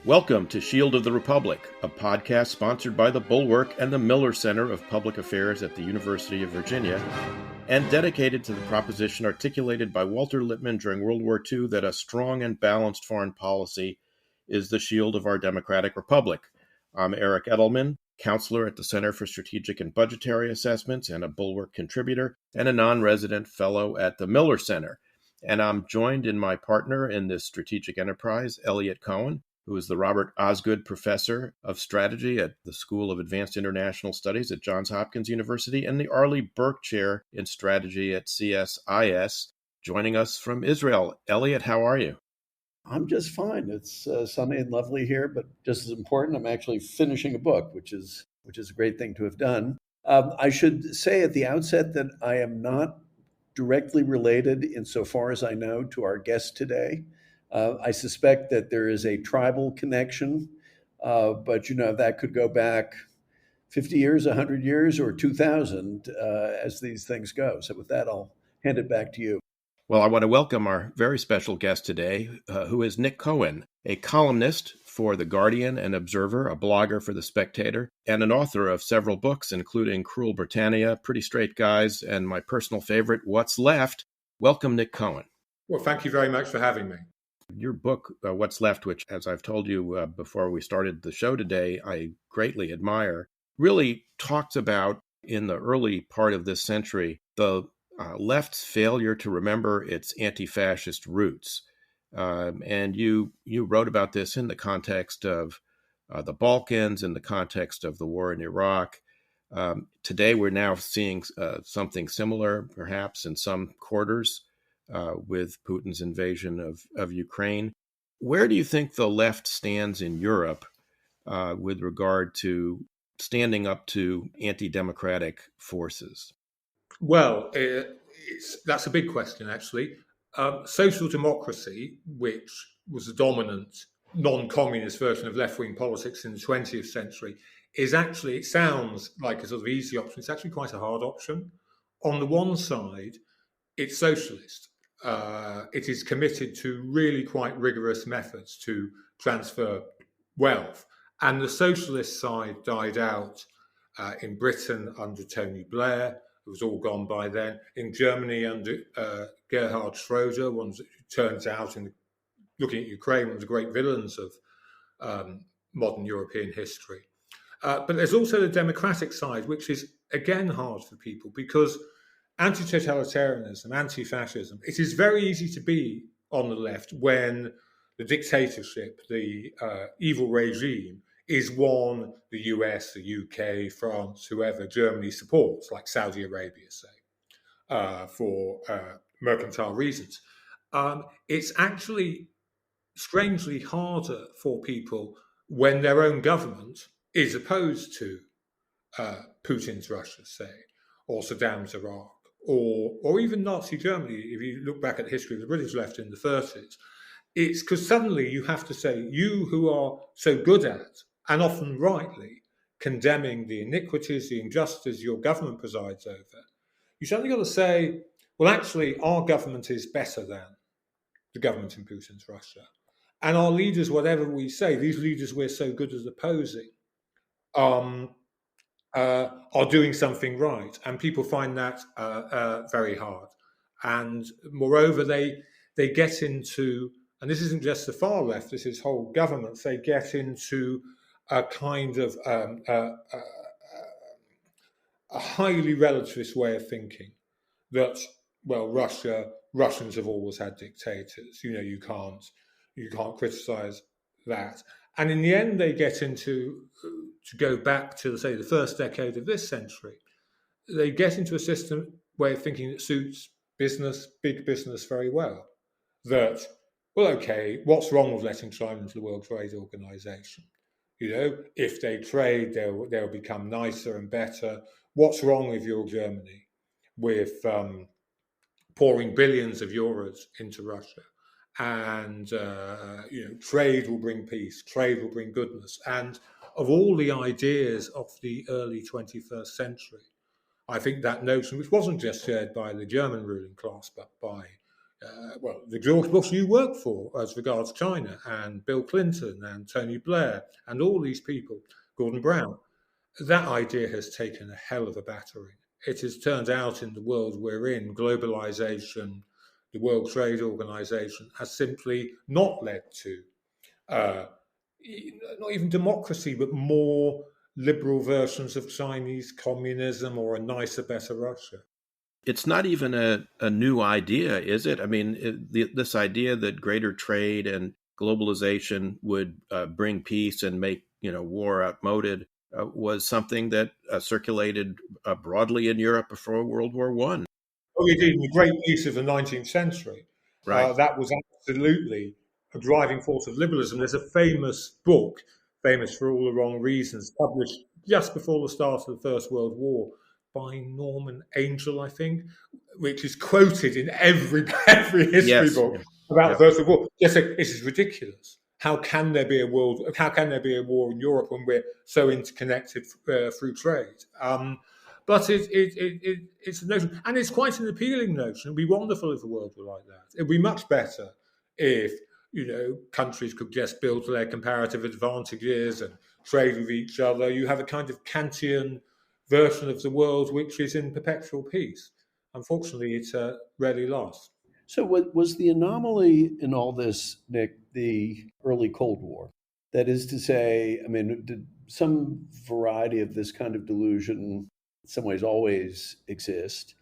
Welcome to Shield of the Republic, a podcast sponsored by the Bulwark and the Miller Center of Public Affairs at the University of Virginia, and dedicated to the proposition articulated by Walter Lippmann during World War II that a strong and balanced foreign policy is the shield of our democratic republic. I'm Eric Edelman, counselor at the Center for Strategic and Budgetary Assessments and a Bulwark contributor, and a non-resident fellow at the Miller Center. And I'm joined in my partner in this strategic enterprise, Eliot Cohen, who is the Robert Osgood Professor of Strategy at the School of Advanced International Studies at Johns Hopkins University and the Arleigh Burke Chair in Strategy at CSIS, joining us from Israel. Eliot, how are you? I'm just fine. It's sunny and lovely here, but just as important, I'm actually finishing a book, which is a great thing to have done. I should say at the outset that I am not directly related, insofar as I know, to our guest today. I suspect that there is a tribal connection, but that could go back 50 years, 100 years, or 2,000 as these things go. So with that, I'll hand it back to you. Well, I want to welcome our very special guest today, who is Nick Cohen, a columnist for The Guardian and Observer, a blogger for The Spectator, and an author of several books, including Cruel Britannia, Pretty Straight Guys, and my personal favorite, What's Left. Welcome, Nick Cohen. Well, thank you very much for having me. Your book, What's Left, which, as I've told you before we started the show today, I greatly admire, really talks about, in the early part of this century, the left's failure to remember its anti-fascist roots. And you wrote about this in the context of the Balkans, in the context of the war in Iraq. Today, we're now seeing something similar, perhaps, in some quarters, with Putin's invasion of Ukraine. Where do you think the left stands in Europe with regard to standing up to anti-democratic forces? Well, that's a big question, actually. Social democracy, which was the dominant non-communist version of left-wing politics in the 20th century, is actually, it sounds like a sort of easy option. It's actually quite a hard option. On the one side, it's socialist. It is committed to really quite rigorous methods to transfer wealth. And the socialist side died out in Britain under Tony Blair. It was all gone by then. In Germany under Gerhard Schröder, one that turns out, in looking at Ukraine, one of the great villains of modern European history. But there's also the democratic side, which is, again, hard for people because anti-totalitarianism, anti-fascism, it is very easy to be on the left when the dictatorship, the evil regime, is one the US, the UK, France, whoever Germany supports, like Saudi Arabia, say, for mercantile reasons. It's actually strangely harder for people when their own government is opposed to Putin's Russia, say, or Saddam's Iraq, or even Nazi Germany. If you look back at the history of the British left in the 30s, it's because suddenly you have to say, you who are so good at, and often rightly, condemning the iniquities, the injustice your government presides over, you suddenly got to say, well, actually, our government is better than the government in Putin's Russia. And our leaders, whatever we say, these leaders we're so good at opposing, are doing something right. And people find that very hard. And moreover, they get into, and this isn't just the far left, this is whole governments, they get into a kind of a highly relativist way of thinking that, well, Russians have always had dictators. You can't criticize that. And in the end, they get into, to go back to, say, the first decade of this century, they get into a way of thinking that suits business, big business, very well. That, well, okay, what's wrong with letting China into the World Trade Organization? If they trade, they'll become nicer and better. What's wrong with your Germany with pouring billions of euros into Russia? And trade will bring peace, trade will bring goodness. And of all the ideas of the early 21st century, I think that notion, which wasn't just shared by the German ruling class, but by the George Bush you work for as regards China, and Bill Clinton and Tony Blair and all these people, Gordon Brown. That idea has taken a hell of a battering. It has turned out in the world we're in, globalization, the World Trade Organization has simply not led to not even democracy, but more liberal versions of Chinese communism or a nicer, better Russia. It's not even a new idea, is it? I mean, this idea that greater trade and globalization would bring peace and make war outmoded was something that circulated broadly in Europe before World War I. Oh, indeed, in the great peace of the 19th century, Right. that was absolutely a driving force of liberalism. There's a famous book, famous for all the wrong reasons, published just before the start of the First World War by Norman Angell, I think, which is quoted in every history book about the First World War. Just say, this is ridiculous. How can there be a war in Europe when we're so interconnected through trade? But it's a notion, and it's quite an appealing notion. It'd be wonderful if the world were like that. It'd be much better if countries could just build their comparative advantages and trade with each other. You have a kind of Kantian version of the world which is in perpetual peace. Unfortunately, it rarely lasts. So, what was the anomaly in all this, Nick, the early Cold War? That is to say, I mean, did some variety of this kind of delusion in some ways always exist?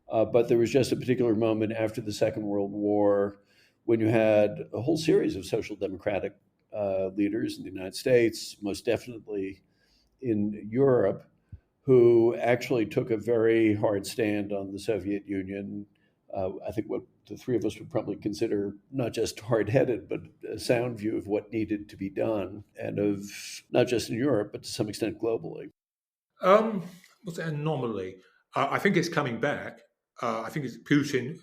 But there was just a particular moment after the Second World War when you had a whole series of social democratic leaders in the United States, most definitely in Europe, who actually took a very hard stand on the Soviet Union. I think what the three of us would probably consider not just hard-headed, but a sound view of what needed to be done, and of not just in Europe, but to some extent globally. What's an anomaly? I think it's coming back. I think it's Putin.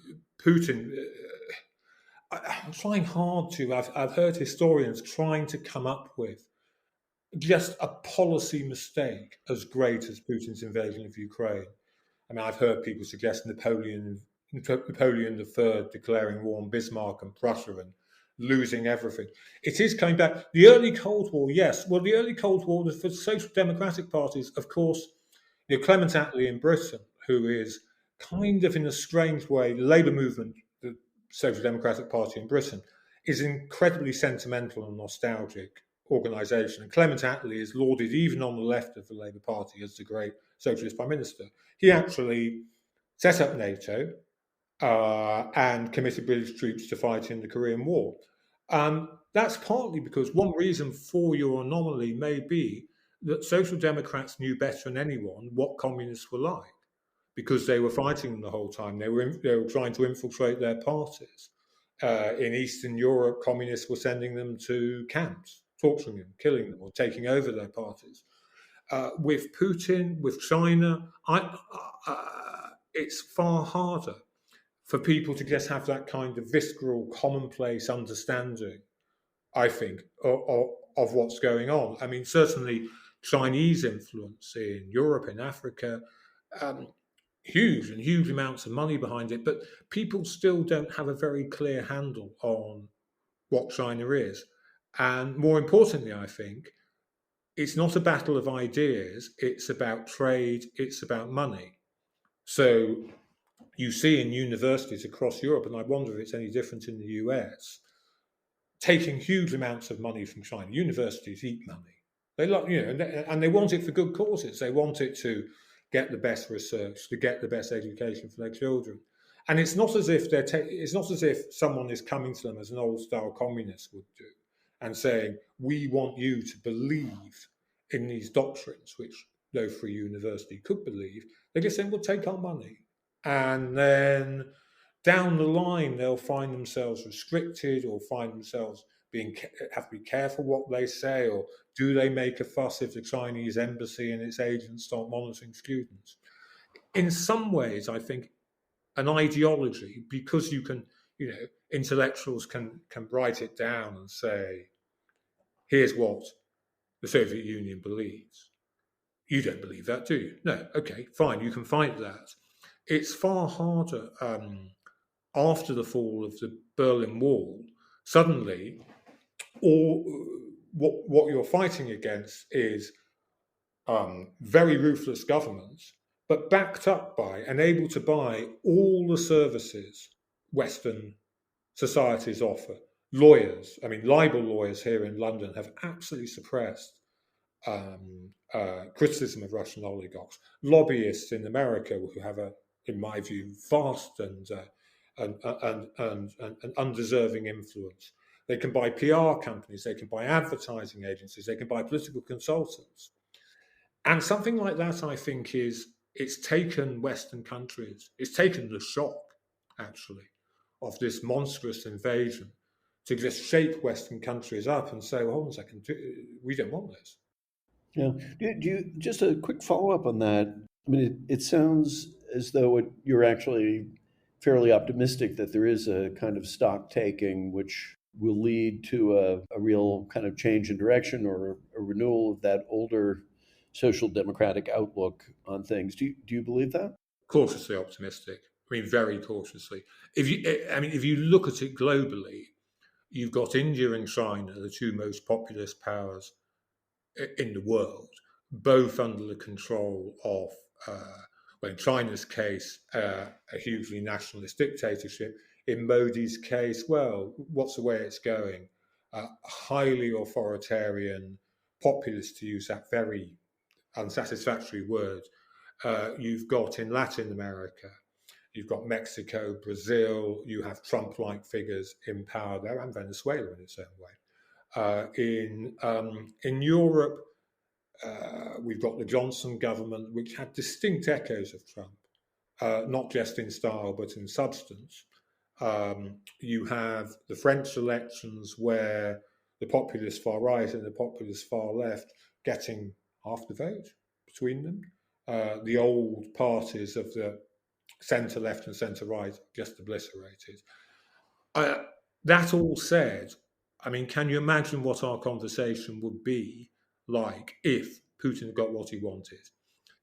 I'm trying hard to. I've heard historians trying to come up with just a policy mistake as great as Putin's invasion of Ukraine. I mean, I've heard people suggest Napoleon III declaring war on Bismarck and Prussia and losing everything. It is coming back. The early Cold War, yes. Well, the early Cold War was for social democratic parties, of course. Clement Attlee in Britain, who is kind of in a strange way, the Labour movement, the Social Democratic Party in Britain, is incredibly sentimental and nostalgic organisation. And Clement Attlee is lauded even on the left of the Labour Party as the great socialist prime minister. He actually set up NATO and committed British troops to fight in the Korean War. That's partly because one reason for your anomaly may be that Social Democrats knew better than anyone what communists were like, because they were fighting them the whole time. They were trying to infiltrate their parties. In Eastern Europe, communists were sending them to camps, torturing them, killing them, or taking over their parties. With Putin, with China, it's far harder for people to just have that kind of visceral, commonplace understanding, I think, of what's going on. I mean, certainly Chinese influence in Europe, in Africa, huge amounts of money behind it, but people still don't have a very clear handle on what China is. And more importantly, I think, it's not a battle of ideas, it's about trade, it's about money. So you see in universities across Europe, and I wonder if it's any different in the US, taking huge amounts of money from China. Universities eat money. They love, and they want it for good causes. They want it to get the best research, to get the best education for their children. And it's not as if it's not as if someone is coming to them as an old-style communist would do, and saying, "We want you to believe in these doctrines," which no free university could believe. They're just saying, "We'll take our money," and then down the line, they'll find themselves restricted or find themselves have to be careful what they say, or do they make a fuss if the Chinese embassy and its agents start monitoring students? In some ways, I think an ideology, because you can, intellectuals can write it down and say, here's what the Soviet Union believes. You don't believe that, do you? No. Okay, fine. You can fight that. It's far harder after the fall of the Berlin Wall, suddenly all what you're fighting against is very ruthless governments, but backed up by and able to buy all the services Western societies offer. Lawyers, I mean, libel lawyers here in London have absolutely suppressed criticism of Russian oligarchs. Lobbyists in America who have in my view, vast and undeserving influence. They can buy PR companies, they can buy advertising agencies, they can buy political consultants. And something like that, I think, it's taken Western countries, it's taken the shock, actually, of this monstrous invasion to just shake Western countries up and say, well, hold on a second, we don't want this. Yeah. Do you just a quick follow up on that? I mean, it sounds as though you're actually fairly optimistic that there is a kind of stock taking which will lead to a real kind of change in direction or a renewal of that older social democratic outlook on things. Do you believe that? Cautiously optimistic. I mean, very cautiously. If you look at it globally, you've got India and China, the two most populous powers in the world, both under the control of, well, in China's case, a hugely nationalist dictatorship. In Modi's case, well, what's the way it's going? Highly authoritarian, populist, to use that very unsatisfactory word. You've got in Latin America, you've got Mexico, Brazil, you have Trump-like figures in power there, and Venezuela in its own way. In Europe, we've got the Johnson government, which had distinct echoes of Trump, not just in style but in substance. You have the French elections where the populist far right and the populist far left getting half the vote between them. The old parties of the centre left and centre right just obliterated. That all said, I mean, can you imagine what our conversation would be like if Putin had got what he wanted?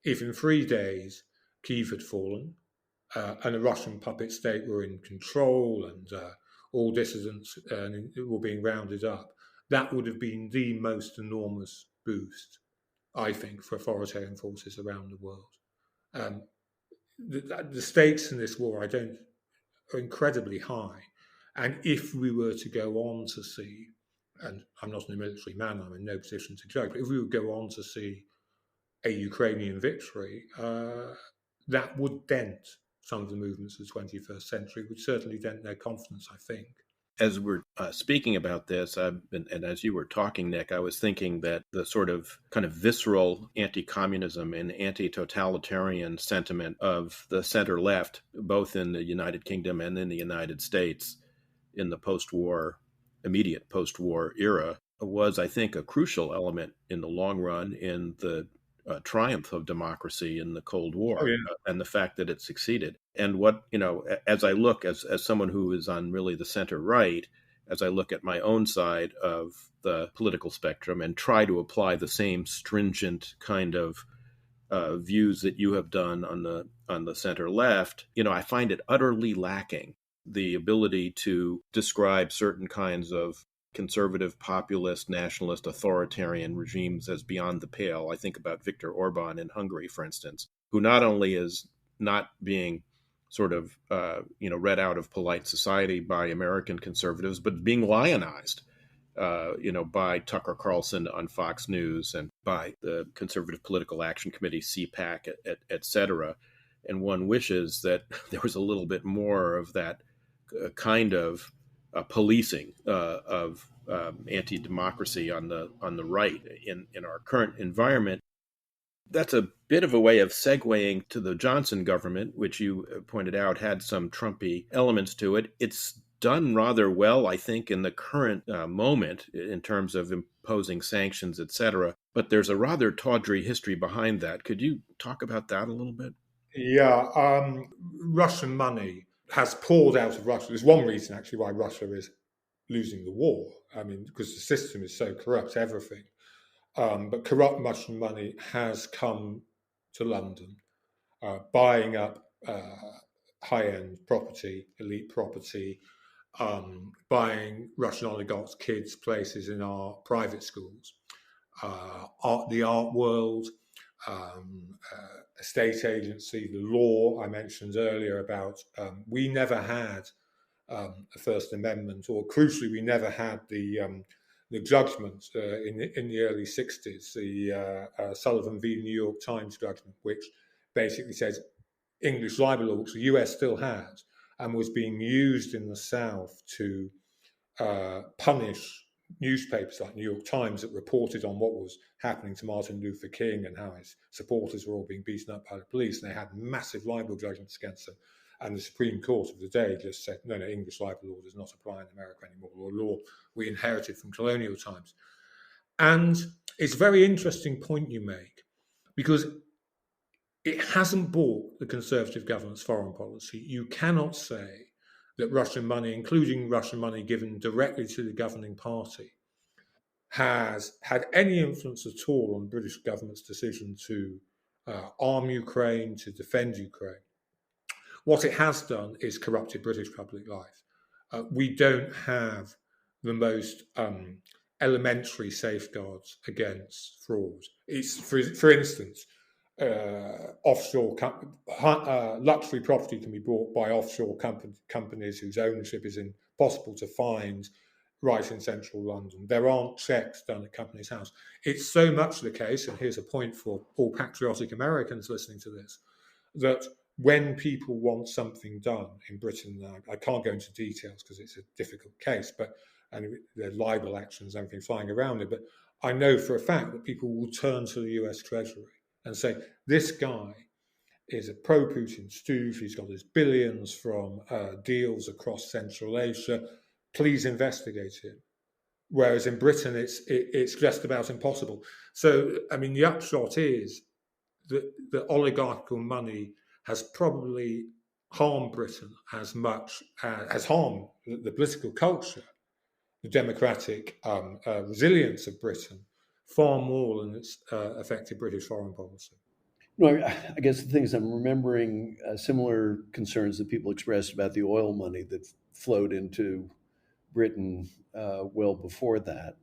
If in 3 days Kyiv had fallen and a Russian puppet state were in control and all dissidents were being rounded up, that would have been the most enormous boost, I think, for authoritarian forces around the world. The stakes in this war, are incredibly high. And if we were to go on to see, and I'm not a military man, I'm in no position to judge, but if we would go on to see a Ukrainian victory, that would dent some of the movements of the 21st century, would certainly dent their confidence, I think. As we're speaking about this, and as you were talking, Nick, I was thinking that the sort of kind of visceral anti-communism and anti-totalitarian sentiment of the center left, both in the United Kingdom and in the United States in the immediate post-war era, was, I think, a crucial element in the long run in the triumph of democracy in the Cold War, and the fact that it succeeded. And what, as I look, as someone who is on really the center right, as I look at my own side of the political spectrum and try to apply the same stringent kind of views that you have done on the center left, I find it utterly lacking the ability to describe certain kinds of conservative, populist, nationalist, authoritarian regimes as beyond the pale. I think about Viktor Orban in Hungary, for instance, who not only is not being sort of, read out of polite society by American conservatives, but being lionized, by Tucker Carlson on Fox News and by the Conservative Political Action Committee, CPAC, et cetera. And one wishes that there was a little bit more of that kind of policing of anti-democracy on the right in our current environment. That's a bit of a way of segueing to the Johnson government, which you pointed out had some Trumpy elements to it. It's done rather well, I think, in the current moment in terms of imposing sanctions, et cetera. But there's a rather tawdry history behind that. Could you talk about that a little bit? Yeah, Russian money has poured out of Russia. There's one reason, actually, why Russia is losing the war. I mean, because the system is so corrupt, everything. But corrupt Russian money has come to London, buying up high-end property, elite property, buying Russian oligarchs' kids' places in our private schools, the art world, a state agency, the law I mentioned earlier about we never had a First Amendment, or crucially, we never had the judgment in the early 60s, the Sullivan v. New York Times judgment, which basically says English libel law, which the US still had, and was being used in the South to punish newspapers like New York Times that reported on what was happening to Martin Luther King and how his supporters were all being beaten up by the police. And they had massive libel judgments against them. And the Supreme Court of the day just said, no, English libel law does not apply in America anymore, or law we inherited from colonial times. And it's a very interesting point you make, because it hasn't bought the Conservative government's foreign policy. You cannot say that Russian money, including Russian money given directly to the governing party, has had any influence at all on the British government's decision to arm Ukraine, to defend Ukraine. What it has done is corrupted British public life. We don't have the most elementary safeguards against fraud. It's, for instance, offshore luxury property can be bought by offshore companies whose ownership is impossible to find right in central London. There aren't checks done at Companies House. It's so much the case, and here's a point for all patriotic Americans listening to this, that when people want something done in Britain, I can't go into details because it's a difficult case, and there are libel actions and everything flying around it, but I know for a fact that people will turn to the US Treasury and say, this guy is a pro-Putin stooge, he's got his billions from deals across Central Asia, please investigate him. Whereas in Britain, it's just about impossible. So, I mean, the upshot is that the oligarchical money has probably harmed Britain as much as has harmed the political culture, the democratic resilience of Britain, far more than it's affected British foreign policy. No, I guess the things I'm remembering similar concerns that people expressed about the oil money that flowed into Britain well before that,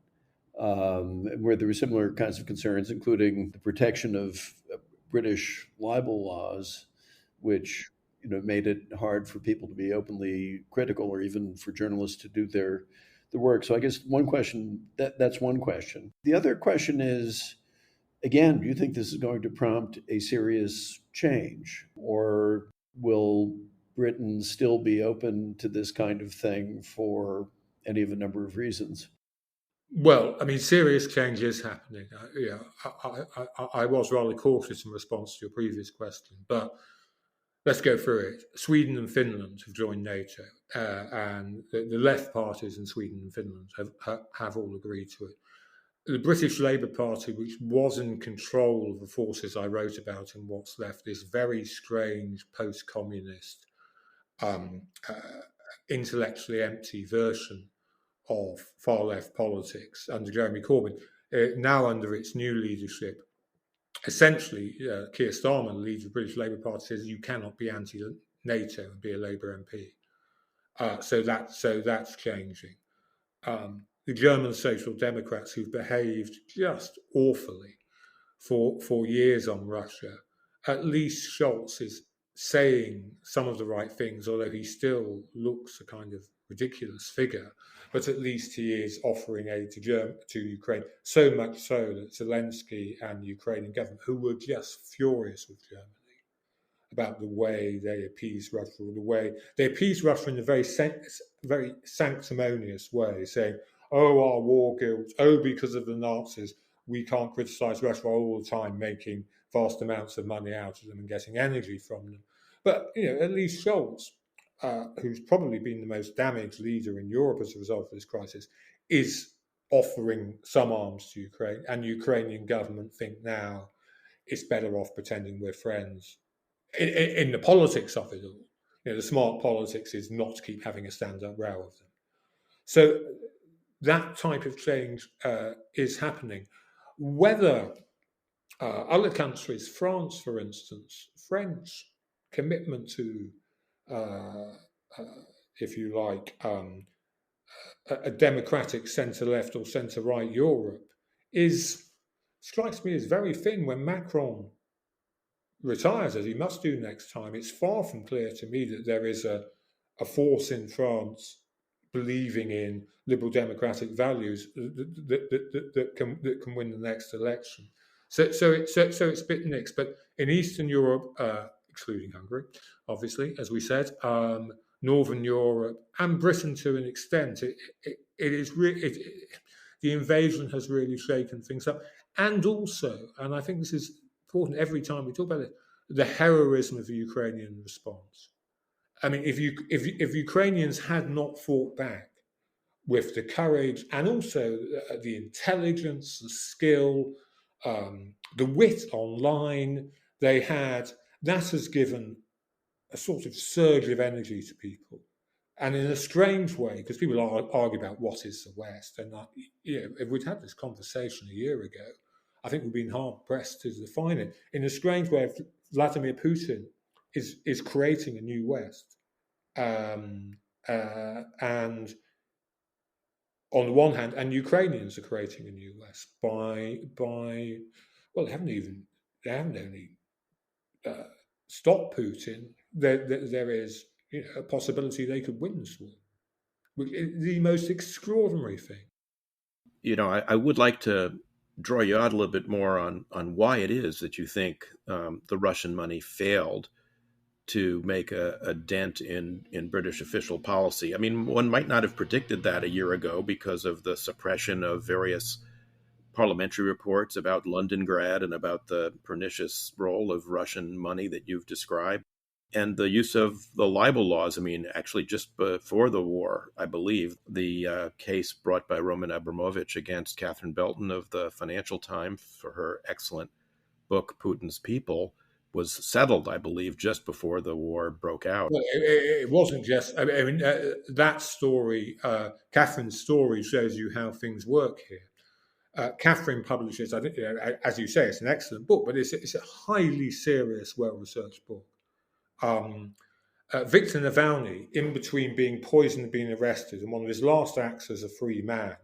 where there were similar kinds of concerns, including the protection of British libel laws, which made it hard for people to be openly critical, or even for journalists to do their work. So I guess one question, that's one question. The other question is, again, do you think this is going to prompt a serious change, or will Britain still be open to this kind of thing for any of a number of reasons? Well, I mean, serious change is happening. I was rather cautious in response to your previous question, but let's go through it. Sweden and Finland have joined NATO, and the left parties in Sweden and Finland have all agreed to it. The British Labour Party, which was in control of the forces I wrote about in What's Left, this very strange post-communist, intellectually empty version of far-left politics under Jeremy Corbyn, now under its new leadership, essentially Keir Starmer, the leader of the British Labour Party, says you cannot be anti-NATO and be a Labour MP. So that's changing. The German Social Democrats, who've behaved just awfully for years on Russia, at least Scholz is saying some of the right things, although he still looks a kind of ridiculous figure. But at least he is offering aid to Ukraine, so much so that Zelensky and the Ukrainian government, who were just furious with Germany about the way they appeased Russia, or the way they appeased Russia in a very sanctimonious way, saying, oh, our war guilt, oh, because of the Nazis, we can't criticize Russia all the time, making vast amounts of money out of them and getting energy from them. But, at least Scholz, who's probably been the most damaged leader in Europe as a result of this crisis, is offering some arms to Ukraine, and the Ukrainian government think now it's better off pretending we're friends. In the politics of it all, the smart politics is not to keep having a stand-up row with them. So that type of change is happening. Whether other countries, France, for instance, French commitment to uh, if you like, a democratic centre-left or centre-right Europe strikes me as very thin when Macron retires, as he must do next time. It's far from clear to me that there is a force in France believing in liberal democratic values that can win the next election. So it's a bit mixed. But in Eastern Europe, excluding Hungary, obviously, as we said, Northern Europe and Britain to an extent, the invasion has really shaken things up. And also, and I think this is important every time we talk about it, the heroism of the Ukrainian response. I mean, if Ukrainians had not fought back with the courage and also the intelligence, the skill, the wit online they had, that has given a sort of surge of energy to people. And in a strange way, because people argue about what is the West, and if we'd had this conversation a year ago, I think we've been hard pressed to define it. In a strange way, Vladimir Putin is creating a new West, and on the one hand, and Ukrainians are creating a new West by well, they haven't only stopped Putin. There is a possibility they could win this war, which is the most extraordinary thing. I would like to draw you out a little bit more on why it is that you think the Russian money failed to make a dent in British official policy. I mean, one might not have predicted that a year ago because of the suppression of various parliamentary reports about Londongrad and about the pernicious role of Russian money that you've described, and the use of the libel laws. I mean, actually, just before the war, I believe, the case brought by Roman Abramovich against Catherine Belton of the Financial Times for her excellent book, Putin's People, was settled, I believe, just before the war broke out. Well, it wasn't just, I mean, that story, Catherine's story shows you how things work here. Catherine publishes, I think, as you say, it's an excellent book, but it's a highly serious, well-researched book. Viktor Navalny, in between being poisoned and being arrested, and one of his last acts as a free man,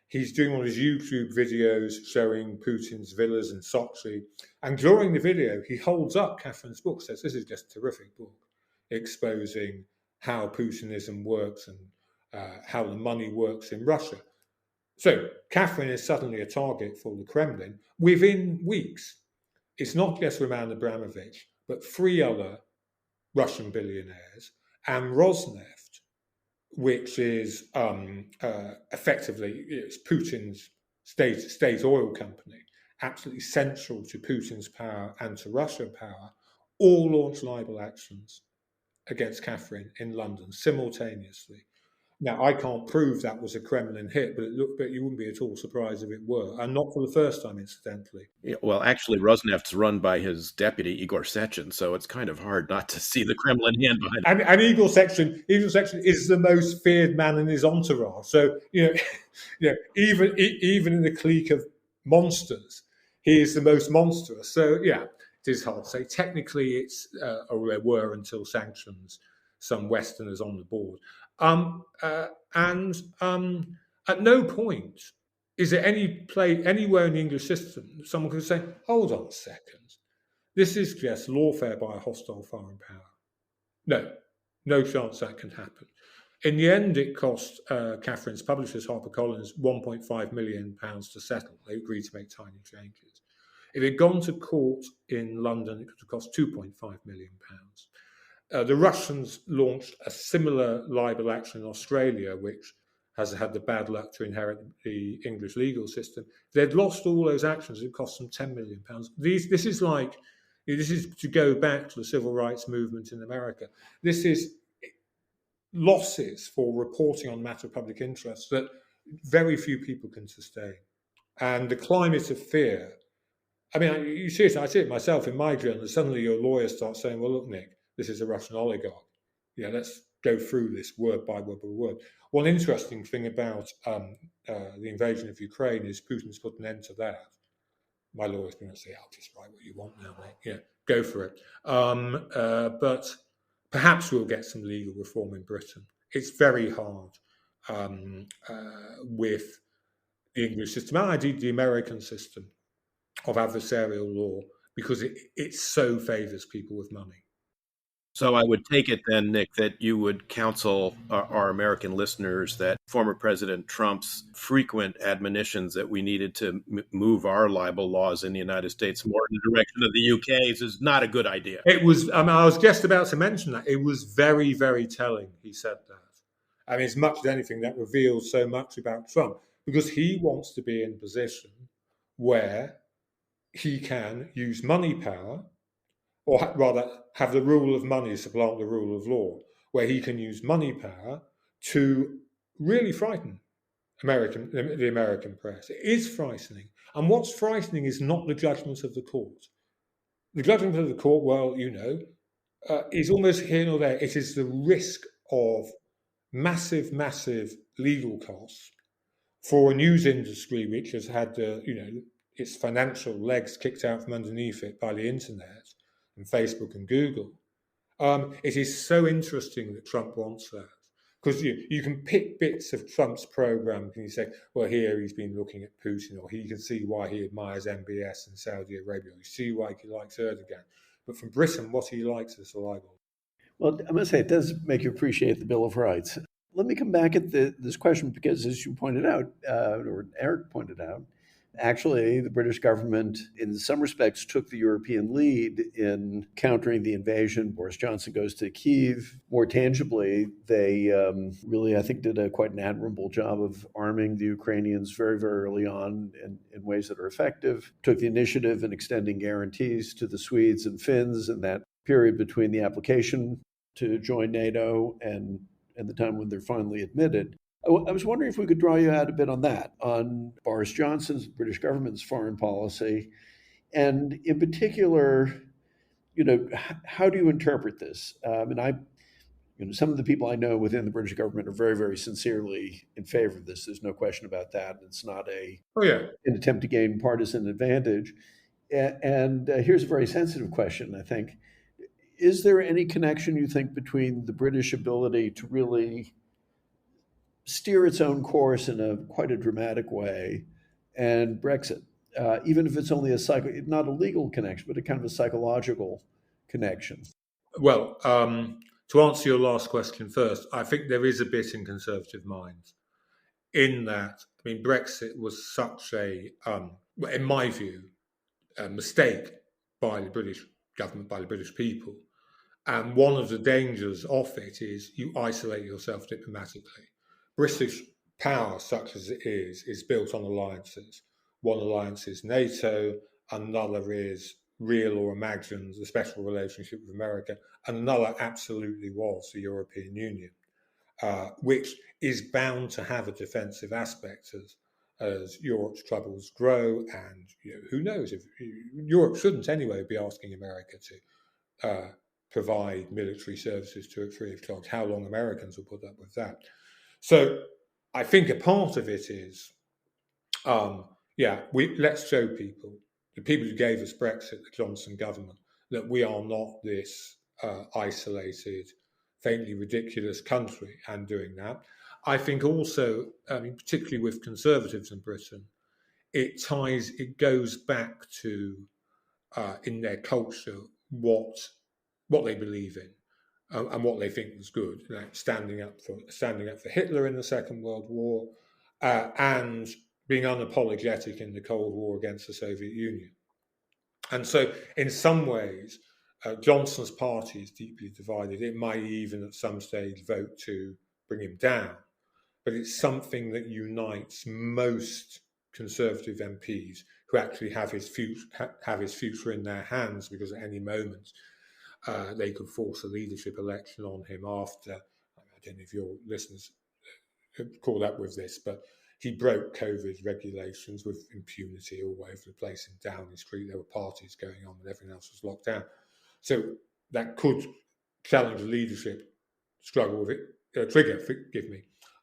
he's doing one of his YouTube videos showing Putin's villas in Sochi. And during the video, he holds up Catherine's book, says, this is just a terrific book, exposing how Putinism works and how the money works in Russia. So Catherine is suddenly a target for the Kremlin within weeks. It's not just Roman Abramovich, but 3 other Russian billionaires and Rosneft, which is effectively it's Putin's state oil company, absolutely central to Putin's power and to Russian power, all launched libel actions against Catherine in London simultaneously. Now, I can't prove that was a Kremlin hit, but you wouldn't be at all surprised if it were, and not for the first time, incidentally. Yeah, well, actually, Rosneft's run by his deputy, Igor Sechin, so it's kind of hard not to see the Kremlin hand behind it. And Igor Sechin is the most feared man in his entourage. So, even in the clique of monsters, he is the most monstrous. So, yeah, it is hard to say. Technically, or there were until sanctions, some Westerners on the board. And at no point is there anywhere in the English system someone could say, hold on a second, this is just lawfare by a hostile foreign power. No chance that can happen. In the end, it cost Catherine's publishers, HarperCollins, £1.5 million to settle. They agreed to make tiny changes. If it had gone to court in London, it could have cost £2.5 million. The Russians launched a similar libel action in Australia, which has had the bad luck to inherit the English legal system. They'd lost all those actions. It cost them £10 million. This is to go back to the civil rights movement in America. This is losses for reporting on matter of public interest that very few people can sustain. And the climate of fear, I mean, you see it, I see it myself in my journal. Suddenly your lawyer starts saying, well, look, Nick, this is a Russian oligarch. Let's go through this word by word by word. One interesting thing about the invasion of Ukraine is Putin's put an end to that. My lawyer's going to say, I'll just write what you want now, mate. Yeah, go for it. But perhaps we'll get some legal reform in Britain. It's very hard with the English system, and indeed the American system of adversarial law, because it so favours people with money. So I would take it then, Nick, that you would counsel our American listeners that former President Trump's frequent admonitions that we needed to move our libel laws in the United States more in the direction of the UK's is not a good idea. It was, I was just about to mention that. It was very, very telling he said that. I mean, as much as anything, that reveals so much about Trump, because he wants to be in a position where he can use money power, or rather have the rule of money supplant the rule of law, where he can use money power to really frighten the American press. It is frightening. And what's frightening is not the judgment of the court. The judgment of the court, well, is almost here nor there. It is the risk of massive, massive legal costs for a news industry which has had its financial legs kicked out from underneath it by the internet and Facebook and Google. It is so interesting that Trump wants that, because you can pick bits of Trump's program and you say, well, here he's been looking at Putin, or you can see why he admires MBS in Saudi Arabia, you see why he likes Erdogan. But from Britain, what he likes is the libel. Well, I must say, it does make you appreciate the Bill of Rights. Let me come back at this question, because as you pointed out, or Eric pointed out, actually, the British government, in some respects, took the European lead in countering the invasion. Boris Johnson goes to Kyiv. More tangibly, they really, I think, did quite an admirable job of arming the Ukrainians very, very early on in ways that are effective. Took the initiative in extending guarantees to the Swedes and Finns in that period between the application to join NATO and the time when they're finally admitted. I was wondering if we could draw you out a bit on that, on Boris Johnson's, British government's foreign policy, and in particular, how do you interpret this? Some of the people I know within the British government are very, very sincerely in favor of this. There's no question about that. It's not an attempt to gain partisan advantage. And here's a very sensitive question, I think. Is there any connection, you think, between the British ability to really steer its own course in quite a dramatic way and Brexit, even if it's only not a legal connection, but a kind of a psychological connection? Well, to answer your last question first, I think there is a bit in Conservative minds in that, Brexit was such a, in my view, a mistake by the British government, by the British people. And one of the dangers of it is you isolate yourself diplomatically. British power, such as it is built on alliances. One alliance is NATO, another is real or imagined, the special relationship with America. Another absolutely was the European Union, which is bound to have a defensive aspect as Europe's troubles grow. And who knows, if Europe shouldn't anyway be asking America to provide military services to it free of charge. How long Americans will put up with that? So I think a part of it is, let's show people, the people who gave us Brexit, the Johnson government, that we are not this isolated, faintly ridiculous country, and doing that. I think also, particularly with Conservatives in Britain, it goes back to, in their culture, what they believe in. And what they think was good, standing up for Hitler in the Second World War, and being unapologetic in the Cold War against the Soviet Union. And so, in some ways, Johnson's party is deeply divided. It might even, at some stage, vote to bring him down, but it's something that unites most Conservative MPs who actually have his future in their hands, because at any moment, they could force a leadership election on him after, I don't know if your listeners caught up with this, but he broke COVID regulations with impunity all over the place in Downing Street. There were parties going on, but everything else was locked down. So that could challenge a leadership struggle with it, trigger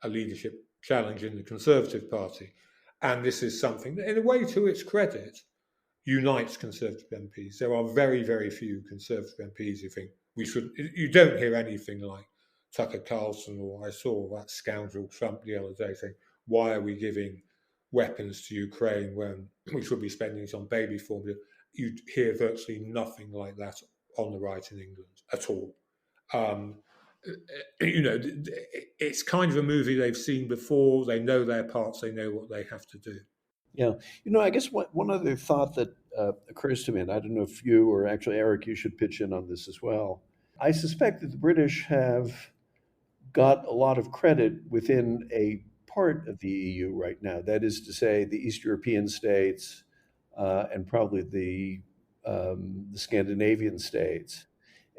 a leadership challenge in the Conservative Party. And this is something that, in a way, to its credit, unites Conservative MPs. There are very, very few Conservative MPs who think You don't hear anything like Tucker Carlson, or I saw that scoundrel Trump the other day saying, why are we giving weapons to Ukraine when we should be spending it on baby formula? You hear virtually nothing like that on the right in England at all. It's kind of a movie they've seen before. They know their parts. They know what they have to do. Yeah. I guess one other thought that occurs to me, and I don't know if you or actually Eric, you should pitch in on this as well. I suspect that the British have got a lot of credit within a part of the EU right now. That is to say, the East European states and probably the Scandinavian states.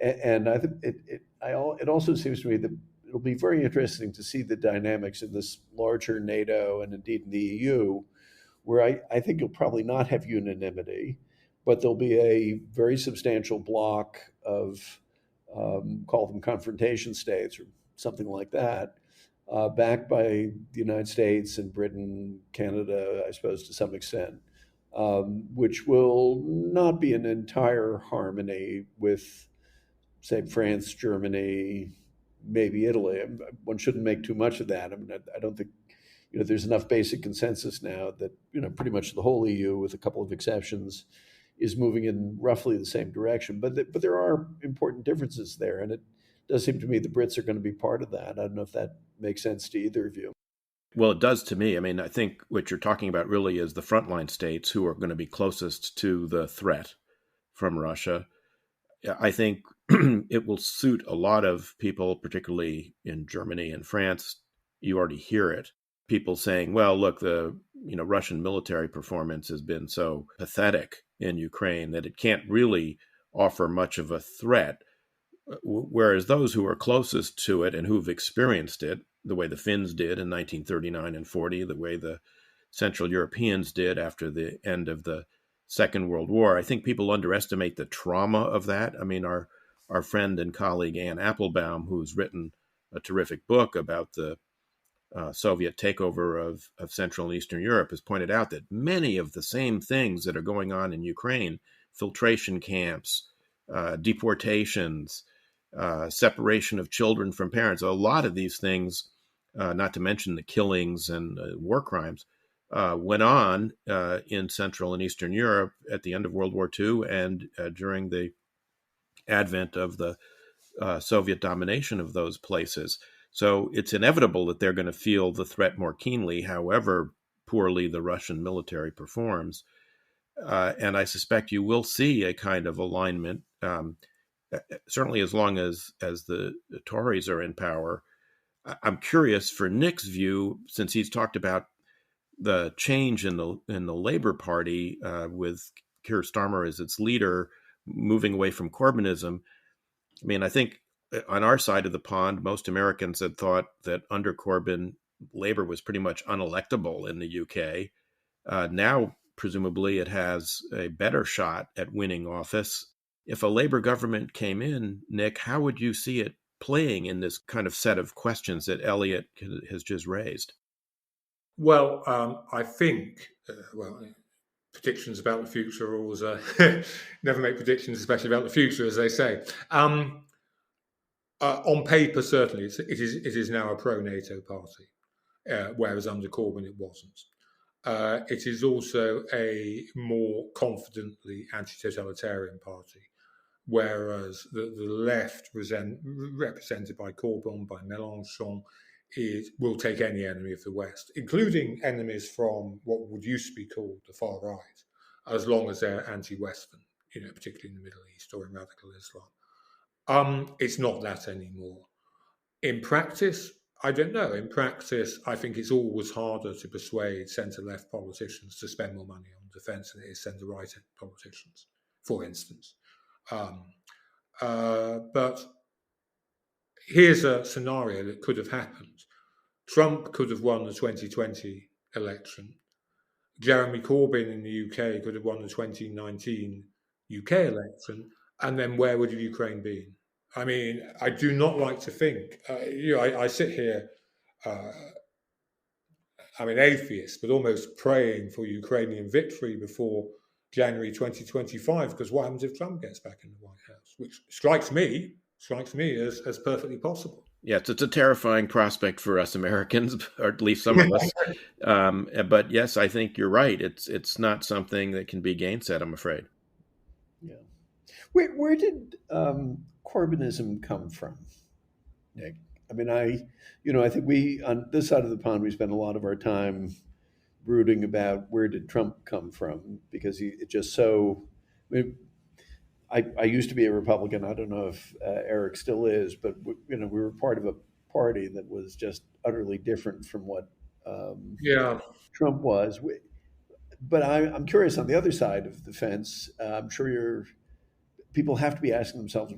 And I think it also seems to me that it'll be very interesting to see the dynamics in this larger NATO and indeed in the EU, where I think you'll probably not have unanimity, but there'll be a very substantial block of, call them confrontation states or something like that, backed by the United States and Britain, Canada, I suppose, to some extent, which will not be in entire harmony with, say, France, Germany, maybe Italy. One shouldn't make too much of that. I mean, I don't think there's enough basic consensus now that pretty much the whole EU, with a couple of exceptions, is moving in roughly the same direction. But there are important differences there, and it does seem to me the Brits are going to be part of that. I don't know if that makes sense to either of you. Well, it does to me. I mean, I think what you're talking about really is the frontline states who are going to be closest to the threat from Russia. I think it will suit a lot of people, particularly in Germany and France. You already hear it. People saying, well, look, the Russian military performance has been so pathetic in Ukraine that it can't really offer much of a threat. Whereas those who are closest to it and who've experienced it, the way the Finns did in 1939 and 40, the way the Central Europeans did after the end of the Second World War, I think people underestimate the trauma of that. I mean, our friend and colleague Anne Applebaum, who's written a terrific book about the Soviet takeover of Central and Eastern Europe, has pointed out that many of the same things that are going on in Ukraine, filtration camps, deportations, separation of children from parents, a lot of these things, not to mention the killings and war crimes, went on in Central and Eastern Europe at the end of World War II and during the advent of the Soviet domination of those places. So it's inevitable that they're going to feel the threat more keenly, however poorly the Russian military performs. And I suspect you will see a kind of alignment, certainly as long as the Tories are in power. I'm curious for Nick's view, since he's talked about the change in the Labour Party with Keir Starmer as its leader, moving away from Corbynism. I mean, I think on our side of the pond, most Americans had thought that under Corbyn, Labour was pretty much unelectable in the UK. Now, presumably, it has a better shot at winning office. If a Labour government came in, Nick, how would you see it playing in this kind of set of questions that Eliot has just raised? Well, I think, predictions about the future are always, never make predictions, especially about the future, as they say. On paper, certainly, it is now a pro-NATO party, whereas under Corbyn it wasn't. It is also a more confidently anti-totalitarian party, whereas the left, represented by Corbyn, by Mélenchon, will take any enemy of the West, including enemies from what would used to be called the far right, as long as they're anti-Western, particularly in the Middle East or in radical Islam. It's not that anymore. In practice, I don't know. In practice, I think it's always harder to persuade centre-left politicians to spend more money on defence than it is centre-right politicians, for instance. But here's a scenario that could have happened. Trump could have won the 2020 election. Jeremy Corbyn in the UK could have won the 2019 UK election. And then where would Ukraine be? I mean, I do not like to think, I sit here, I'm an atheist, but almost praying for Ukrainian victory before January 2025, because what happens if Trump gets back in the White House? Which strikes me, strikes me as perfectly possible. Yes, it's a terrifying prospect for us Americans, or at least some of us. But yes, I think you're right. It's not something that can be gainsaid, I'm afraid. Yeah. Where did Corbynism come from, Nick? I mean, I think we on this side of the pond we spend a lot of our time brooding about where did Trump come from because it just so. I mean, I used to be a Republican. I don't know if Eric still is, but we were part of a party that was just utterly different from what Yeah. Trump was. But I'm curious on the other side of the fence. I'm sure people have to be asking themselves,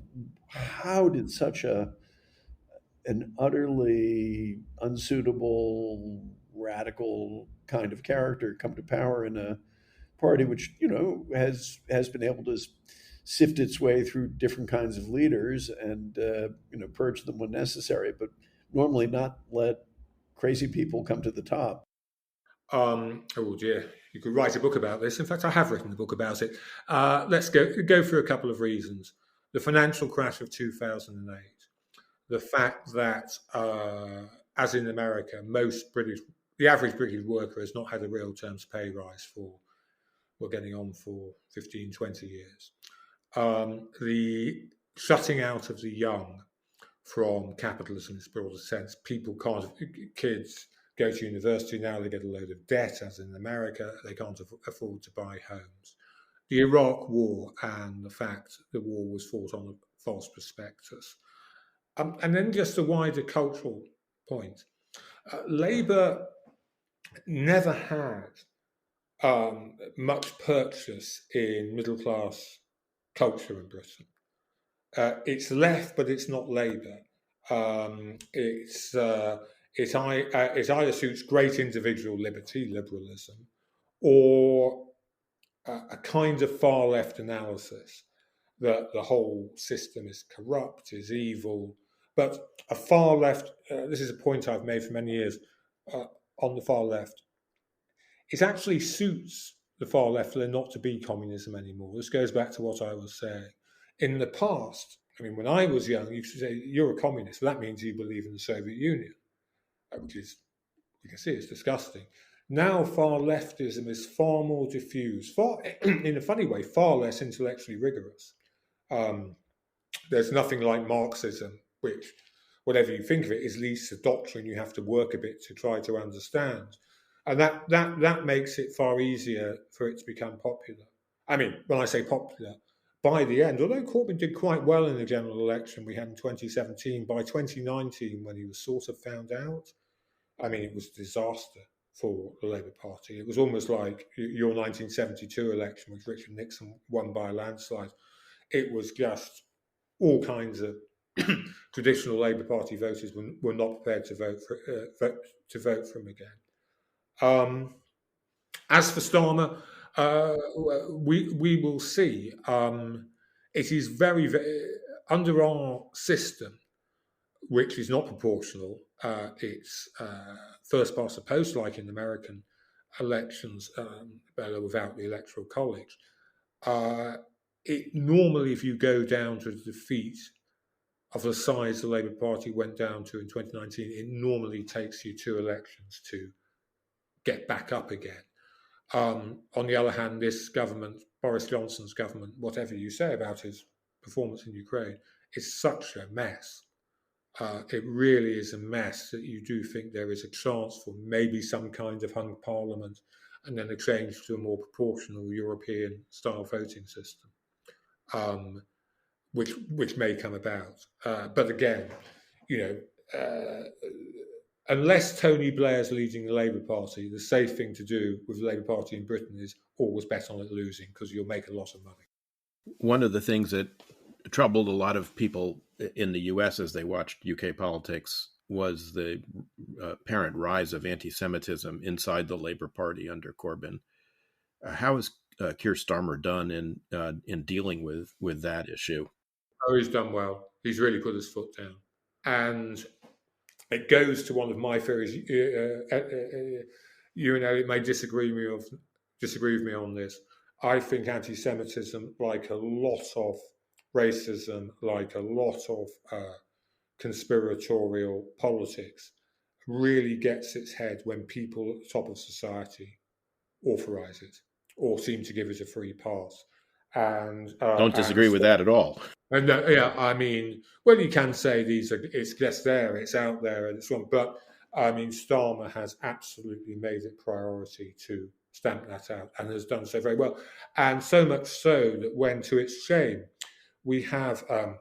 how did such an utterly unsuitable, radical kind of character come to power in a party which has been able to sift its way through different kinds of leaders and purge them when necessary, but normally not let crazy people come to the top. Oh dear, you could write a book about this. In fact, I have written a book about it. Let's go through a couple of reasons. The financial crash of 2008, the fact that, as in America, the average British worker has not had a real terms pay rise for, we're getting on for 15, 20 years. The shutting out of the young from capitalism in its broader sense. Kids go to university now, they get a load of debt, as in America, they can't afford to buy homes. The Iraq War and the fact the war was fought on a false prospectus. And then just a wider cultural point. Labour never had much purchase in middle-class culture in Britain. It's left, but it's not Labour. It either suits great individual liberty, liberalism, or a kind of far left analysis that the whole system is corrupt, is evil. But a far left, this is a point I've made for many years, on the far left, it actually suits the far left for there not to be communism anymore. This goes back to what I was saying. In the past, I mean, when I was young, you used to say, you're a communist. Well, that means you believe in the Soviet Union, which is, you can see, it's disgusting. Now, far leftism is far more diffuse, in a funny way, far less intellectually rigorous. There's nothing like Marxism, which, whatever you think of it, is at least a doctrine you have to work a bit to try to understand. And that makes it far easier for it to become popular. I mean, when I say popular, by the end, although Corbyn did quite well in the general election we had in 2017, by 2019, when he was sort of found out, I mean, it was a disaster for the Labour Party. It was almost like your 1972 election, which Richard Nixon won by a landslide. It was just all kinds of traditional Labour Party voters were not prepared to vote for him again. As for Starmer, we will see. It is very, very under our system, which is not proportional. It's first past the post, like in American elections, without the Electoral College. It normally, if you go down to the defeat of the size the Labour Party went down to in 2019, it normally takes you 2 elections to get back up again. On the other hand, this government, Boris Johnson's government, whatever you say about his performance in Ukraine, is such a mess. It really is a mess that you do think there is a chance for maybe some kind of hung parliament and then a change to a more proportional European-style voting system, which may come about. But again, unless Tony Blair's leading the Labour Party, the safe thing to do with the Labour Party in Britain is always bet on it losing, because you'll make a lot of money. One of the things that troubled a lot of people in the U.S. as they watched UK politics was the apparent rise of anti-Semitism inside the Labour Party under Corbyn. How has Keir Starmer done in dealing with that issue? Oh, he's done well. He's really put his foot down. And it goes to one of my theories. You and Eliot may disagree with me on this. I think anti-Semitism, like a lot of racism, like a lot of conspiratorial politics, really gets its head when people at the top of society authorize it or seem to give it a free pass. And Don't disagree with that at all. And yeah, I mean, well, you can say it's just there, it's out there, and it's wrong. But I mean, Starmer has absolutely made it priority to stamp that out, and has done so very well. And so much so that when, to its shame, we have an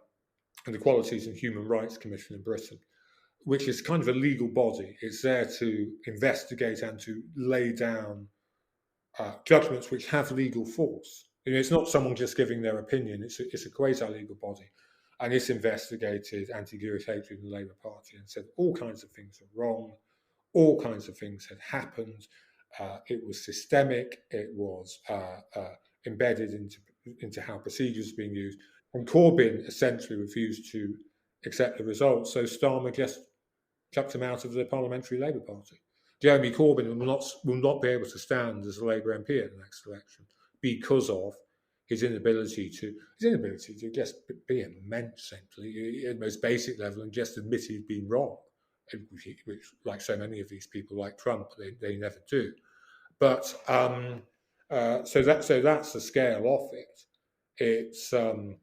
Equalities and Human Rights Commission in Britain, which is kind of a legal body. It's there to investigate and to lay down judgments which have legal force. It's not someone just giving their opinion. It's a quasi-legal body, and it's investigated anti-Jewish hatred in the Labour Party and said all kinds of things are wrong, all kinds of things had happened. It was systemic. It was embedded into how procedures are being used. And Corbyn essentially refused to accept the results. So Starmer just chucked him out of the Parliamentary Labour Party. Jeremy Corbyn will not be able to stand as a Labour MP at the next election because of his inability to just be a mensch, essentially, at the most basic level, and just admit he'd been wrong, which, like so many of these people, like Trump, they never do. But so that's the scale of it. It's the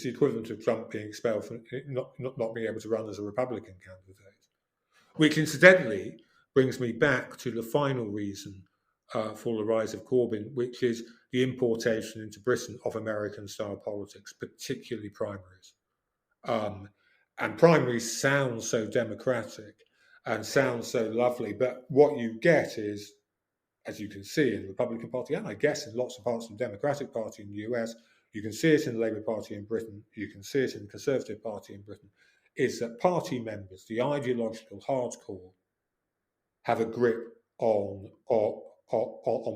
equivalent of Trump being expelled from not being able to run as a Republican candidate. Which, incidentally, brings me back to the final reason for the rise of Corbyn, which is the importation into Britain of American-style politics, particularly primaries. And primaries sound so democratic and sound so lovely, but what you get is, as you can see in the Republican Party, and I guess in lots of parts of the Democratic Party in the US, you can see it in the Labour Party in Britain, you can see it in the Conservative Party in Britain, is that party members, the ideological hardcore, have a grip on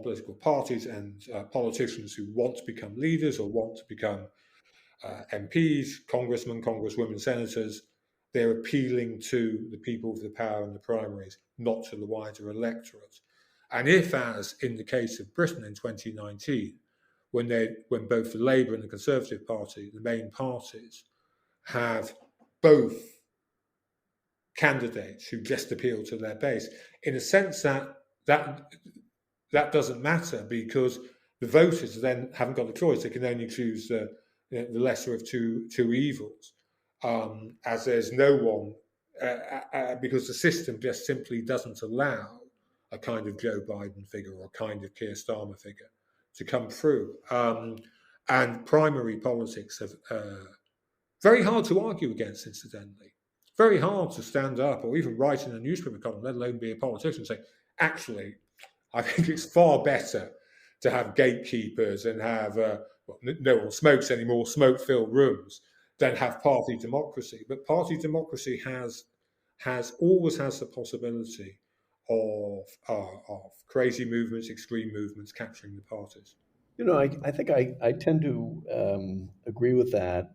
political parties and politicians who want to become leaders or want to become MPs, congressmen, congresswomen, senators. They're appealing to the people with the power in the primaries, not to the wider electorate. And if, as in the case of Britain in 2019, when both the Labour and the Conservative Party, the main parties, have both candidates who just appeal to their base, in a sense that doesn't matter, because the voters then haven't got a choice. They can only choose the lesser of two evils, as there's no one, because the system just simply doesn't allow a kind of Joe Biden figure or a kind of Keir Starmer figure to come through. And primary politics have very hard to argue against, incidentally. Very hard to stand up or even write in a newspaper column, let alone be a politician, and say, actually, I think it's far better to have gatekeepers and have, no one smokes anymore, smoke-filled rooms, than have party democracy. But party democracy always has the possibility of crazy movements, extreme movements capturing the parties. I think I tend to agree with that.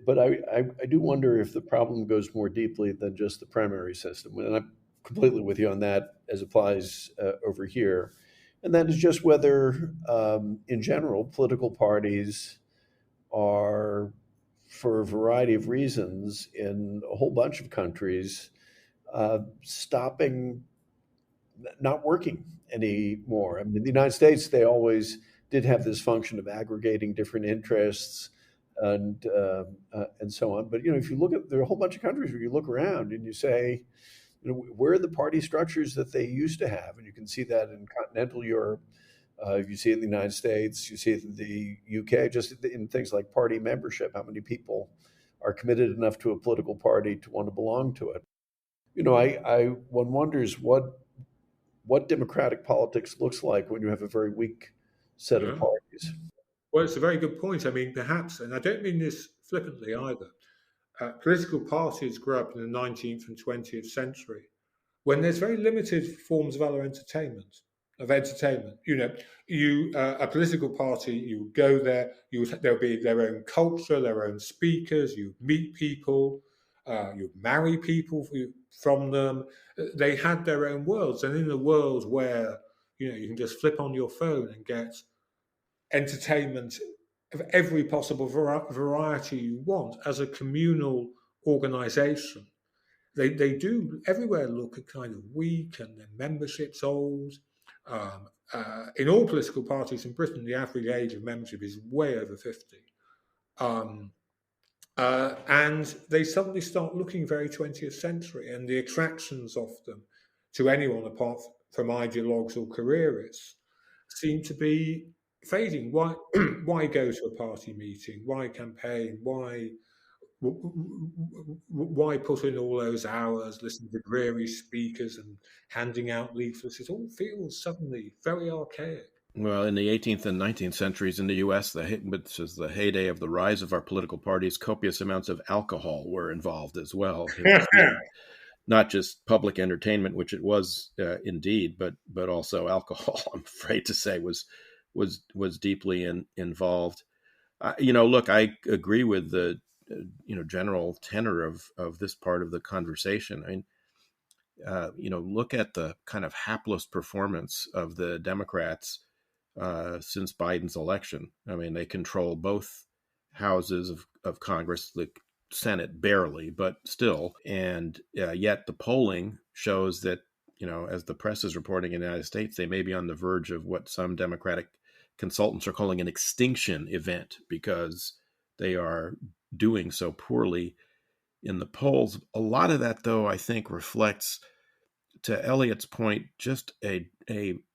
But I do wonder if the problem goes more deeply than just the primary system. And I'm completely with you on that, as applies over here. And that is just whether, in general, political parties are, for a variety of reasons in a whole bunch of countries, not working anymore. I mean, in the United States, they always did have this function of aggregating different interests and so on. But if you look at, there are a whole bunch of countries where you look around and you say, where are the party structures that they used to have? And you can see that in continental Europe. You see it in the United States. You see it in the UK. Just in things like party membership, how many people are committed enough to a political party to want to belong to it? One wonders what democratic politics looks like when you have a very weak set of parties. Well, it's a very good point. I mean, perhaps, and I don't mean this flippantly either, political parties grew up in the 19th and 20th century when there's very limited forms of other entertainment. A political party, you would go there, there'll be their own culture, their own speakers, you meet people, you marry people from them. They had their own worlds. And in a world where, you can just flip on your phone and get entertainment of every possible variety you want as a communal organization. They do everywhere look a kind of weak and their membership's old. In all political parties in Britain, the average age of membership is way over 50. And they suddenly start looking very 20th century, and the attractions of them to anyone apart from ideologues or careerists seem to be fading. Why go to a party meeting? Why campaign? Why put in all those hours listening to dreary speakers and handing out leaflets? It all feels suddenly very archaic. Well, in the 18th and 19th centuries in the U.S., which is the heyday of the rise of our political parties, copious amounts of alcohol were involved as well. Not just public entertainment, which it was indeed, but also alcohol. I'm afraid to say was deeply involved. Look, I agree with the general tenor of this part of the conversation. I mean, look at the kind of hapless performance of the Democrats since Biden's election. I mean, they control both houses of Congress, the Senate barely, but still. And yet the polling shows that, as the press is reporting in the United States, they may be on the verge of what some Democratic consultants are calling an extinction event because they are doing so poorly in the polls. A lot of that, though, I think reflects, to Eliot's point, just a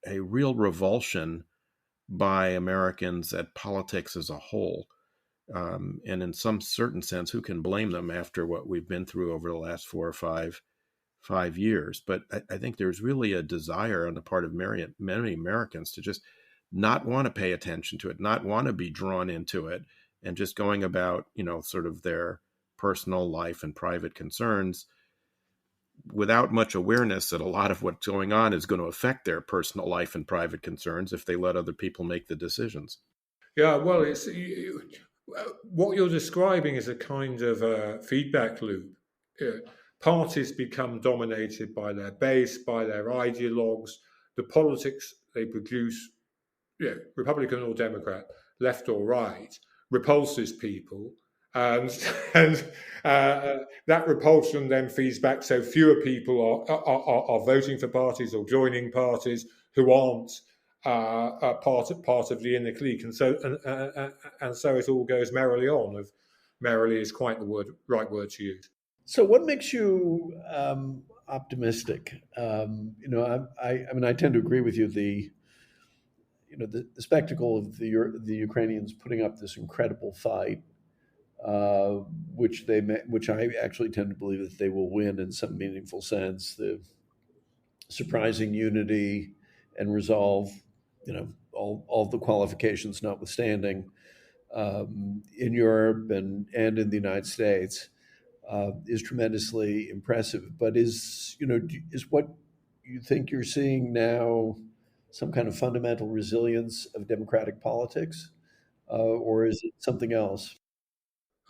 real revulsion by Americans at politics as a whole. And in some certain sense, who can blame them after what we've been through over the last 4 or 5 years? But I think there's really a desire on the part of many Americans to just not want to pay attention to it, not want to be drawn into it, and just going about, sort of their personal life and private concerns without much awareness that a lot of what's going on is going to affect their personal life and private concerns if they let other people make the decisions. Yeah, well, it's what you're describing is a kind of feedback loop. Parties become dominated by their base, by their ideologues. The politics they produce, Republican or Democrat, left or right, repulses people. And that repulsion then feeds back. So fewer people are voting for parties or joining parties who aren't part of the inner clique, and so it all goes merrily on. If merrily is quite the right word to use. So, what makes you optimistic? I mean, I tend to agree with you. The spectacle of the Ukrainians putting up this incredible fight, which I actually tend to believe that they will win in some meaningful sense. The surprising unity and resolve, all the qualifications notwithstanding, in Europe and in the United States, is tremendously impressive. But is what you think you're seeing now some kind of fundamental resilience of democratic politics, or is it something else?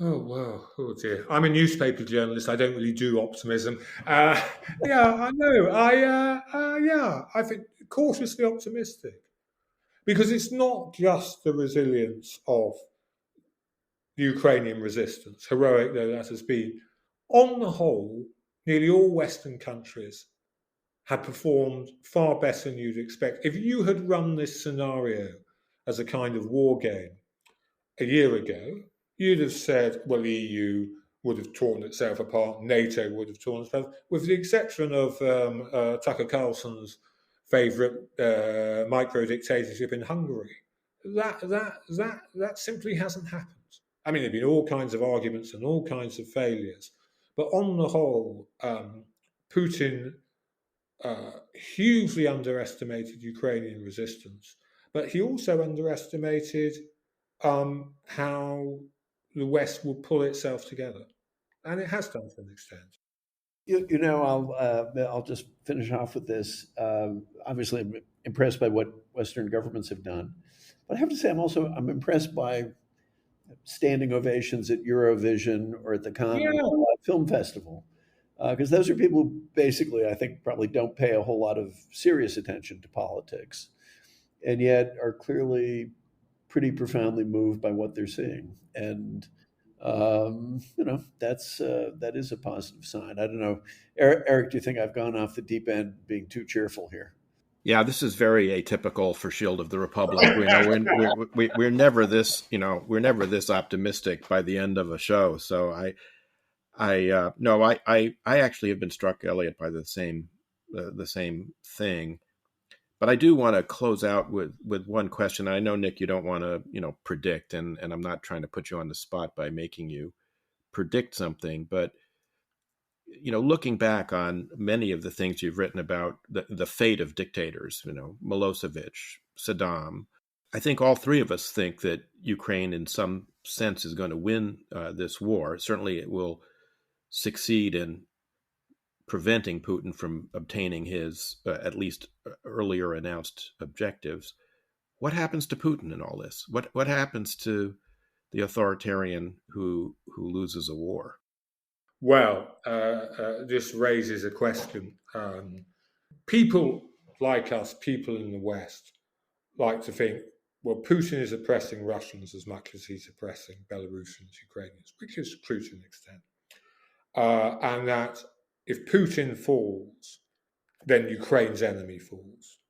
Oh, wow. Oh, dear. I'm a newspaper journalist. I don't really do optimism. Yeah, I know. I think cautiously optimistic. Because it's not just the resilience of the Ukrainian resistance, heroic though that has been. On the whole, nearly all Western countries have performed far better than you'd expect. If you had run this scenario as a kind of war game a year ago, you'd have said, well, the EU would have torn itself apart, NATO would have torn itself apart, with the exception of Tucker Carlson's favourite micro-dictatorship in Hungary. That simply hasn't happened. I mean, there have been all kinds of arguments and all kinds of failures, but on the whole, Putin hugely underestimated Ukrainian resistance, but he also underestimated how the West will pull itself together, and it has done to an extent. I'll just finish off with this. Obviously, I'm impressed by what Western governments have done, but I have to say I'm impressed by standing ovations at Eurovision or at the Cannes Film Festival, because those are people who basically, I think, probably don't pay a whole lot of serious attention to politics, and yet are clearly pretty profoundly moved by what they're seeing. And, that is a positive sign. I don't know. Eric, do you think I've gone off the deep end being too cheerful here? Yeah, this is very atypical for Shield of the Republic. We're never this, we're never this optimistic by the end of a show. So I actually have been struck, Eliot, by the same thing. But I do want to close out with one question. I know, Nick, you don't want to, predict, and I'm not trying to put you on the spot by making you predict something, but looking back on many of the things you've written about the fate of dictators, Milosevic, Saddam, I think all three of us think that Ukraine in some sense is going to win this war. Certainly it will succeed in preventing Putin from obtaining his at least earlier announced objectives. What happens to Putin in all this? What happens to the authoritarian who loses a war? Well, this raises a question. People like us, people in the West, like to think, well, Putin is oppressing Russians as much as he's oppressing Belarusians, Ukrainians, which is true to an extent. And that if Putin falls, then Ukraine's enemy falls.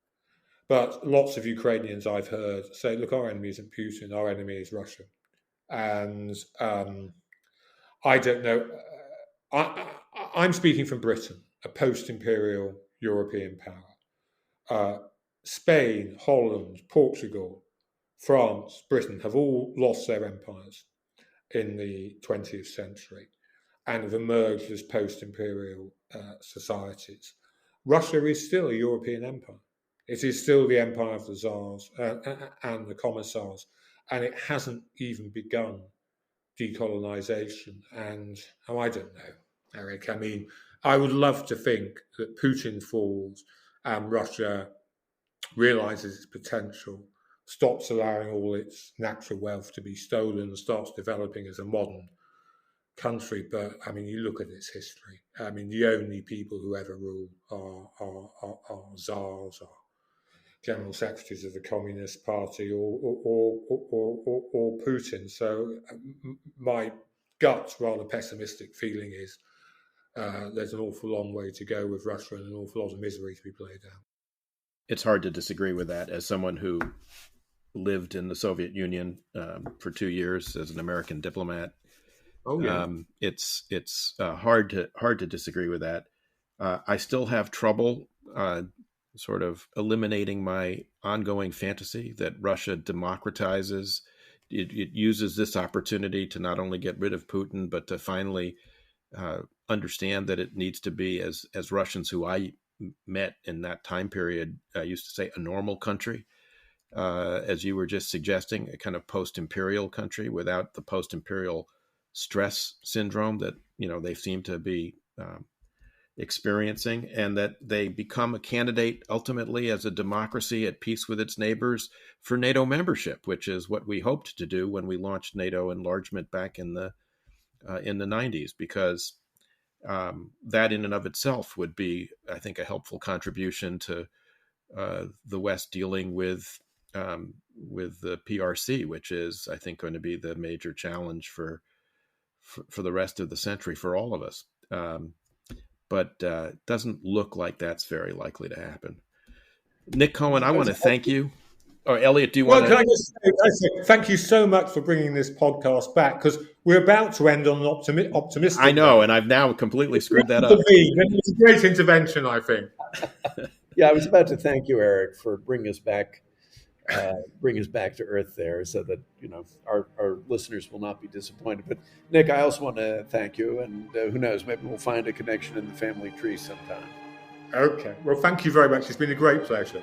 But lots of Ukrainians I've heard say, look, our enemy isn't Putin, our enemy is Russia. And I don't know. I'm speaking from Britain, a post-imperial European power. Spain, Holland, Portugal, France, Britain have all lost their empires in the 20th century and have emerged as post-imperial societies. Russia is still a European empire. It is still the empire of the Tsars and the Commissars, and it hasn't even begun decolonization. And I don't know, Eric. I mean, I would love to think that Putin falls and Russia realizes its potential, stops allowing all its natural wealth to be stolen, and starts developing as a modern country. But I mean, you look at its history. I mean, the only people who ever rule are czars, are general secretaries of the Communist Party, or Putin. So my gut, rather pessimistic feeling is there's an awful long way to go with Russia and an awful lot of misery to be played out. It's hard to disagree with that. As someone who lived in the Soviet Union for 2 years as an American diplomat, it's hard to disagree with that. I still have trouble sort of eliminating my ongoing fantasy that Russia democratizes. It uses this opportunity to not only get rid of Putin, but to finally understand that it needs to be, as Russians who I met in that time period used to say, a normal country. As you were just suggesting, a kind of post-imperial country without the post-imperial stress syndrome that they seem to be experiencing, and that they become a candidate ultimately as a democracy at peace with its neighbors for NATO membership, which is what we hoped to do when we launched NATO enlargement back in the 90s, because that in and of itself would be, I think, a helpful contribution to the West dealing with the PRC, which is, I think, going to be the major challenge for the rest of the century for all of us. But it doesn't look like that's very likely to happen. Nick Cohen, I want to thank you. Or Eliot, do you want to? Can I just say thank you so much for bringing this podcast back, because we're about to end on an optimistic. I know, and I've now completely screwed that up. It's a great intervention, I think. Yeah, I was about to thank you, Eric, for bringing us back to earth there, so that our listeners will not be disappointed. But Nick, I also want to thank you, and who knows, maybe we'll find a connection in the family tree sometime. Okay. Well, thank you very much. It's been a great pleasure.